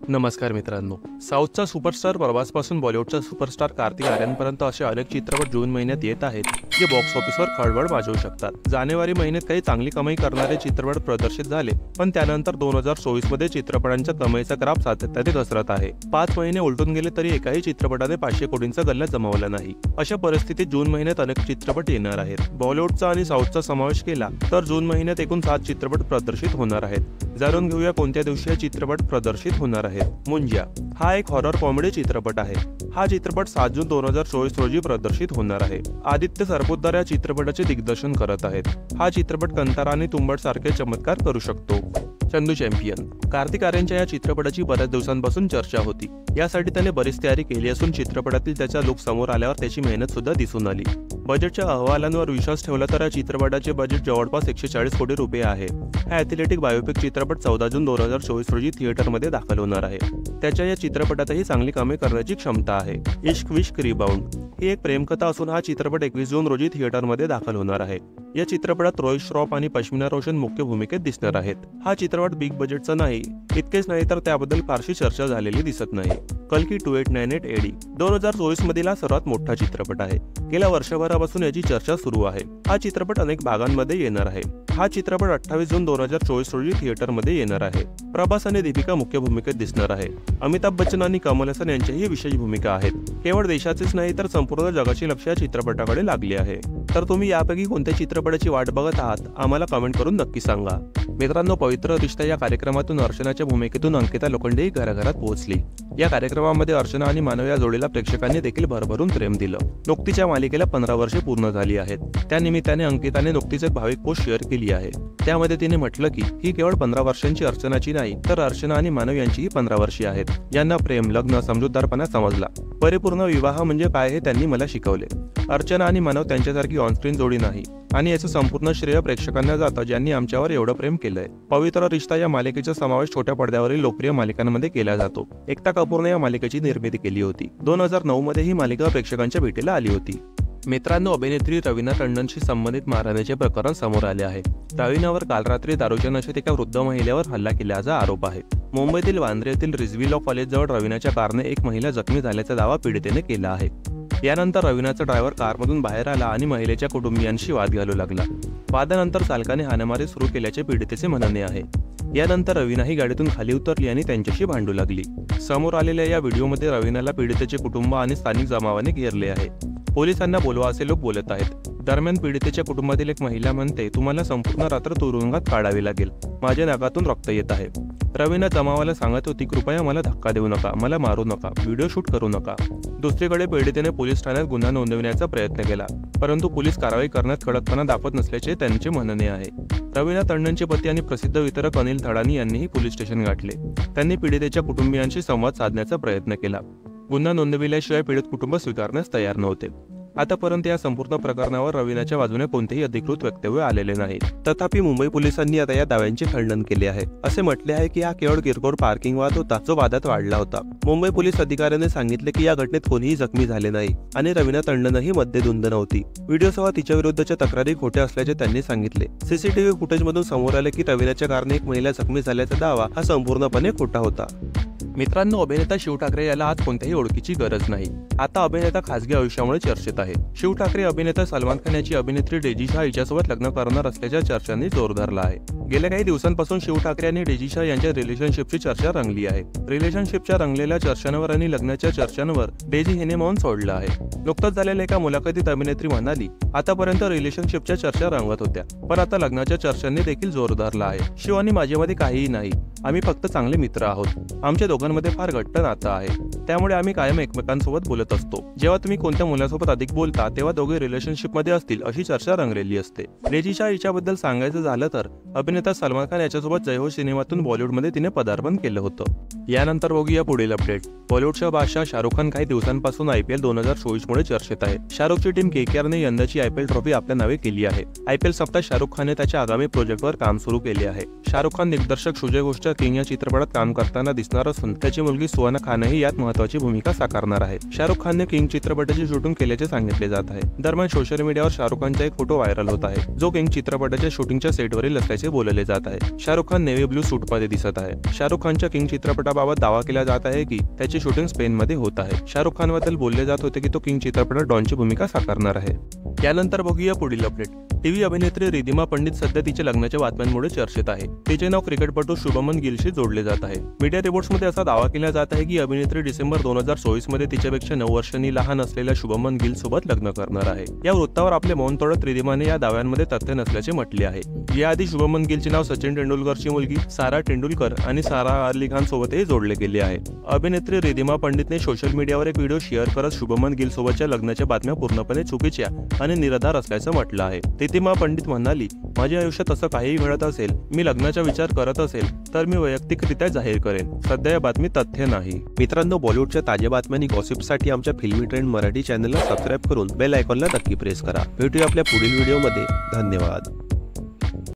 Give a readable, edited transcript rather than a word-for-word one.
नमस्कार मित्रांनो, साऊथचा superstar प्रभासपासून बॉलिवूडचा superstar Kartik आर्यनपर्यंत असे अनेक चित्रपट जून महिन्यात येत आहेत जे बॉक्स ऑफिसवर खळबळ माजवू शकतात। जानेवारी महिन्यात काही चांगली कमाई करणारे चित्रपट प्रदर्शित झाले, पण त्यानंतर 2024 मध्ये चित्रपटांच्या कमाईचा ग्राफ सातत्याने घसरत आहे। 5 महिने उलटून गेले तरी एकाही चित्रपटाने 500 कोटींचा गल्ला जमवला नाही। अशा परिस्थितीत जून महिन्यात अनेक चित्रपट येणार आहेत। बॉलिवूडचा आणि साऊथचा समावेश केला तर जून महिन्यात एकूण 7 चित्रपट प्रदर्शित होणार आहेत। जाणून घेऊया कोणत्या दिवशी हे चित्रपट प्रदर्शित होणार आहेत। मुंजा हा एक हॉरर कॉमेडी चित्रपट आहे। हा चित्रपट 7 जून 2024 रोजी प्रदर्शित होणार आहे। आदित्य सरपोतदार या चित्रपटाचे दिग्दर्शन करत आहेत। हा चित्रपट कंतारा आणि तुंबड सारखे चमत्कार करू शकतो। चंदू चॅम्पियन कार्तिक आर्यनच्या या चित्रपटाची बऱ्याच दिवसांपासून चर्चा होती। यासाठी त्याने बरीच तयारी केली असून चित्रपटातील त्याचा लुक समोर आल्यावर त्याची मेहनत सुद्धा दिसून आली। बजेटच्या अहवालांवर विश्वास ठेवला तर या चित्रपटाचे बजेट जवळपास 140 कोटी रुपये आहे। हा ॲथलेटिक बायोपिक चित्रपट 14 जून 2024 रोजी थिएटरमध्ये दाखल होणार आहे। त्याच्या या चित्रपटातही चांगली कामे करण्याची क्षमता आहे। इश्क विश्क रिबाउंड ही एक प्रेमकथा असून हा चित्रपट 21 जून रोजी थिएटरमध्ये दाखल होणार आहे। या चित्रपटात रोहित श्रॉफ आणि पश्मिना रोशन मुख्य भूमिकेत दिसणार आहेत। हा चित्रपट बिग बजेटचा नाही, इतकेच नाही तर त्याबद्दल फारशी चर्चा झालेली दिसत नाही। कल्की 2898 एडी 2024 मधील हा सर्वात मोठा चित्रपट आहे। गेल्या वर्षभरापासून याची चर्चा सुरू आहे। हा चित्रपट अनेक भागांमध्ये येणार आहे। हा चित्रपट 28 जून 2024 रोजी थिएटरमध्ये येणार आहे। प्रभास आणि दीपिका मुख्य भूमिकेत दिसणार आहे। अमिताभ बच्चन आणि कमल हसन यांच्याही विशेष भूमिका आहेत। केवळ देशाचेच नाही तर संपूर्ण जगाचे लक्ष या चित्रपटाकडे लागले आहे। तर तुम्ही यापैकी कोणत्या चित्रपटाची वाट बघत आहात आम्हाला कमेंट करून नक्की सांगा। मित्रांनो, पवित्र रिश्ता या कार्यक्रमातून अर्चनाच्या भूमिकेतून अंकिता लोखंडे घराघरात पोहोचली। या कार्यक्रमामध्ये अर्चना आणि मानव या जोडीला प्रेक्षकांनी देखील भरभरून प्रेम दिलं। नुकतीच या मालिकेला 15 वर्षे पूर्ण झाली आहेत। त्यानिमित्ताने अंकिताने नुकतीच एक भाविक पोस्ट शेअर केली आहे। त्यामध्ये तिने म्हटलं की ही केवळ 15 वर्षांची अर्चनाची नाही तर अर्चना आणि मानव यांचीही 15 वर्षे आहेत। यांना प्रेम, लग्न, समजूतदारपणा समजला। परिपूर्ण विवाह म्हणजे काय हे त्यांनी मला शिकवले। अर्चना आणि मानव त्यांच्यासारखी ऑनस्क्रीन जोडी नाही आणि याचं संपूर्ण श्रेय प्रेक्षकांना जातं ज्यांनी आमच्यावर एवढं प्रेम केलंय। पवित्र रिश्ता या मालिकेचा समावेश छोट्या पडद्यावरील लोकप्रिय मालिकांमध्ये केला जातो। एकता कपूरने या मालिकेची निर्मिती केली होती। 2009 मध्ये ही मालिका प्रेक्षकांच्या भेटीला आली होती। मित्रांनो, अभिनेत्री रवीना टंडनशी संबंधित मारहाणीचे प्रकरण समोर आले आहे। रवीनावर काल रात्री दारूच्या नशेत एका वृद्ध महिलेवर हल्ला केल्याचा आरोप आहे। मुंबईतील वांद्रे येथील रिझवी लॉ कॉलेजजवळ रवीनाच्या कारने एक महिला जखमी झाल्याचा दावा पीडितेने केला आहे। यानंतर रवीनाचा ड्रायव्हर कारमधून बाहेर आला आणि महिलेच्या कुटुंबियांशी वाद घालू लागला। वादानंतर चालकाने हाणामारी सुरू केल्याचे पीडितेचे म्हणणे आहे। यानंतर रवीना ही गाडीतून खाली उतरली आणि त्यांच्याशी भांडू लागली। समोर आलेल्या या व्हिडिओमध्ये रवीनाला पीडितेचे कुटुंब आणि स्थानिक जमावाने घेरले आहे। पोलिसांना बोलवा असे लोक बोलत आहेत। दरम्यान पीडितेच्या कुटुंबातील एक महिला म्हणते, तुम्हाला संपूर्ण रात्र तुरुंगात काढावी लागेल, माझ्या नाकातून रक्त येत आहे। रवीना जमावाला सांगत होती, कृपया मला धक्का देऊ नका, मला मारू नका, व्हिडिओ शूट करू नका। दुसरीकडे पीडितेने पोलीस ठाण्यात गुन्हा नोंदविण्याचा प्रयत्न केला, परंतु पोलीस कारवाई करण्यात कडकपणा दाखवत नसल्याचे त्यांचे म्हणणे आहे। रवीना टंडनचे पती आणि प्रसिद्ध वितरक अनिल थडानी यांनीही पोलीस स्टेशन गाठले। त्यांनी पीडितेच्या कुटुंबियांशी संवाद साधण्याचा प्रयत्न केला। गुन्हा नोंदविल्याशिवाय पीडित कुटुंब स्वीकारण्यास तयार नव्हते। आतापर्यंत या संपूर्ण प्रकरणावर रवीनाच्या बाजूने कोणतेही अधिकृत वक्तव्य आलेले नाही। तथापि मुंबई पोलिसांनी आता या दाव्यांचे खंडन केले आहे। असे म्हटले आहे की हा केवळ किरकोळ पार्किंग वाद होता जो वादात वाढला होता। मुंबई पोलीस अधिकाऱ्याने सांगितले की या घटनेत कोणीही जखमी झाले नाही आणि रवीना टंडनही मध्यधुंद नव्हती। व्हिडिओसह तिच्या विरुद्धच्या तक्रारी खोट्या असल्याचे त्यांनी सांगितले। सीसीटीव्ही फुटेजमधून समोर आले की रवीनाच्या कारने एक महिला जखमी झाल्याचा दावा हा संपूर्णपणे खोटा होता। मित्रांनो, अभिनेता शिव ठाकरे याला आज कोणत्याही ओळखीची गरज नाही। आता अभिनेता खासगी आयुष्यामुळे चर्चेत आहे। शिव ठाकरे अभिनेता सलमान खान याची अभिनेत्री डेजी शाह हिच्यासोबत लग्न करणार असल्याच्या चर्चांनी जोर धरला आहे। गेल्या काही दिवसांपासून शिव ठाकरे आणि डेजी शाह यांच्या रिलेशनशिपची चर्चा रंगली आहे। रिलेशनशिपच्या रंगलेल्या चर्चांवर आणि लग्नाच्या चर्चांवर डेजी हिने मौन सोडलं आहे। नुकतंच झालेल्या एका मुलाखतीत अभिनेत्री म्हणाली, आतापर्यंत रिलेशनशिपच्या चर्चा रंगत होत्या, पण आता लग्नाच्या चर्चांनी देखील जोर धरला आहे। शिव आणि माझ्यामध्ये काहीही नाही, आम्ही फक्त चांगले मित्र आहोत। आमच्या दोघांमध्ये फार घट्ट नातं आहे, त्यामुळे आम्ही कायम एकमेकांसोबत बोलत असतो। जेव्हा तुम्ही कोणत्या मुलासोबत अधिक बोलता तेव्हा दोघे रिलेशनशिपमध्ये असतील अशी चर्चा रंगलेली असते। डेजी शाह हिच्याबद्दल सांगायचं झालं तर अभिनेता सलमान खान याच्यासोबत जय हो सिनेमातून बॉलिवूडमध्ये तिने पदार्पण केलं होतं। यानंतर बघूया पुढील अपडेट। बॉलिवूडचा बादशाह शाहरुख खान काही दिवसांपासून IPL 2024 मुळे चर्चेत आहे। शाहरुखची टीम KKRने यंदाची IPL ट्रॉफी आपल्या नावे केली आहे। IPL सप्ताहात शाहरुख खानने त्याच्या आगामी प्रोजेक्टवर काम सुरू केले आहे। शाहरुख खान दिग्दर्शक सुजय घोषच्या किंग या चित्रपटात काम करताना दिसणार असून त्याची मुलगी सुहाना खानही यात महत्त्वाची भूमिका साकारणार आहे। शाहरुख खानने किंग चित्रपटाची शूटिंग केल्याचे सांगितले जात आहे। दरम्यान सोशल मीडियावर शाहरुख खानचा एक फोटो व्हायरल होत आहे, जो किंग चित्रपटाच्या शूटिंगच्या सेटवरील असल्याचे बोलले जात आहे। शाहरुख खान नेव्ही ब्लू सूटमध्ये दिसत आहे। शाहरुख खानच्या किंग चित्रपटाबाबत दावा केला जात आहे की त्याची शूटिंग स्पेनमध्ये होत आहे। शाहरुख खानबद्दल बोलले जात होते की तो किंग चित्रपटात डॉनची भूमिका साकारणार आहे। यानंतर बघूया पुढील अपडेट। टीव्ही अभिनेत्री रिधिमा पंडित सध्या तिच्या लग्नाच्या बातम्यांमुळे चर्चेत आहे। तिचे नाव क्रिकेटपटू शुभमन गिलशी जोडले जात आहे। मीडिया रिपोर्ट्समध्ये असा दावा केला जात आहे की अभिनेत्री डिसेंबर 2024 मध्ये तिच्यापेक्षा 9 वर्षांनी लहान असलेल्या शुभमन गिल सोबत लग्न करणार आहे। या वृत्तावर आपले मौन तोडत रिधिमाने या दाव्यांमध्ये तथ्य नसल्याचे म्हटले आहे। याआधी शुभमन गिलचे नाव सचिन तेंडुलकरची मुलगी सारा तेंडुलकर आणि सारा अली खान सोबतही जोडले गेले आहे। अभिनेत्री रिधिमा पंडितने सोशल मीडियावर एक व्हिडिओ शेअर करत शुभमन गिल सोबतच्या लग्नाच्या बातम्या पूर्णपणे चुकीच्या आणि निराधार असल्याचं म्हटलं आहे। रिधिमा पंडित म्हणाली, माझ्या आयुष्यात असं काहीही घडत असेल, मी लग्नाचा विचार करत असेल तर मी वैयक्तिकरित्या जाहीर करेन। सध्या या बातमी तथ्य नाही। मित्रांनो, बॉलिवूडच्या ताज्या बातम्या आणि गॉसिपसाठी आमच्या फिल्मी ट्रेंड मराठी चॅनलला सबस्क्राईब करून बेल आयकॉनला नक्की प्रेस करा। भेटूया आपल्या पुढील व्हिडिओमध्ये। धन्यवाद।